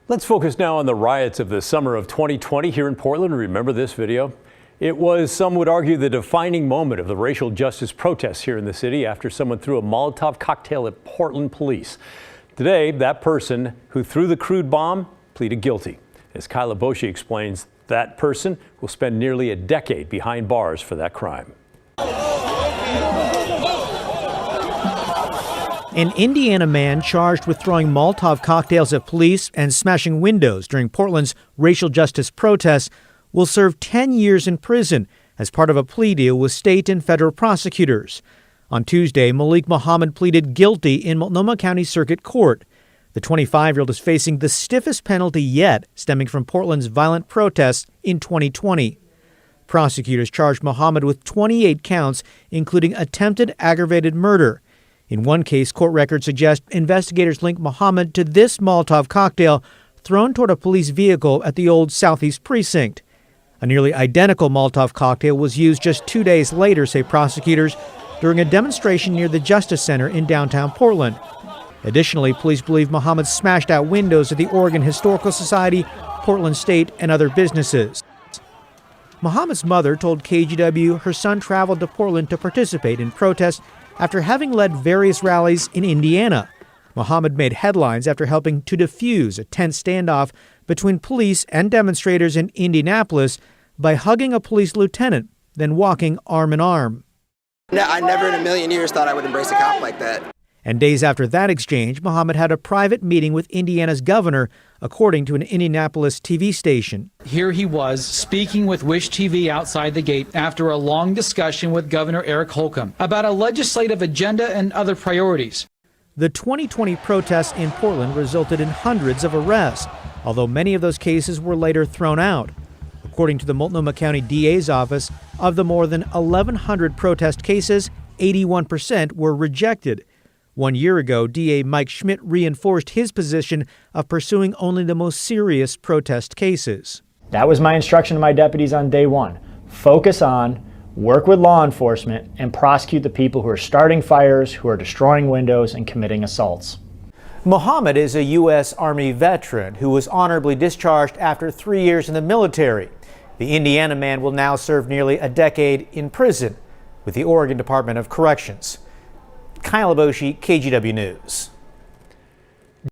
Let's focus now on the riots of the summer of 2020 here in Portland. Remember this video? It was, some would argue, the defining moment of the racial justice protests here in the city after someone threw a Molotov cocktail at Portland police. Today, that person who threw the crude bomb pleaded guilty. As Kyla Boshi explains, that person will spend nearly a decade behind bars for that crime. An Indiana man charged with throwing Molotov cocktails at police and smashing windows during Portland's racial justice protests will serve 10 years in prison as part of a plea deal with state and federal prosecutors. On Tuesday, Malik Muhammad pleaded guilty in Multnomah County Circuit Court. The 25-year-old is facing the stiffest penalty yet, stemming from Portland's violent protests in 2020. Prosecutors charged Muhammad with 28 counts, including attempted aggravated murder. In one case, court records suggest investigators link Muhammad to this Molotov cocktail thrown toward a police vehicle at the old Southeast Precinct. A nearly identical Molotov cocktail was used just 2 days later, say prosecutors, during a demonstration near the Justice Center in downtown Portland. Additionally, police believe Muhammad smashed out windows at the Oregon Historical Society, Portland State, and other businesses. Muhammad's mother told KGW her son traveled to Portland to participate in protests after having led various rallies in Indiana. Muhammad made headlines after helping to defuse a tense standoff between police and demonstrators in Indianapolis by hugging a police lieutenant, then walking arm in arm. I never in a million years thought I would embrace a cop like that. And days after that exchange, Muhammad had a private meeting with Indiana's governor, according to an Indianapolis TV station. Here he was speaking with Wish TV outside the gate after a long discussion with Governor Eric Holcomb about a legislative agenda and other priorities. The 2020 protests in Portland resulted in hundreds of arrests, although many of those cases were later thrown out. According to the Multnomah County DA's office, of the more than 1,100 protest cases, 81% were rejected. 1 year ago, DA Mike Schmidt reinforced his position of pursuing only the most serious protest cases. That was my instruction to my deputies on day one. Focus on, work with law enforcement, and prosecute the people who are starting fires, who are destroying windows, and committing assaults. Muhammad is a U.S. Army veteran who was honorably discharged after 3 years in the military. The Indiana man will now serve nearly a decade in prison with the Oregon Department of Corrections. Kyla Boshi, KGW News.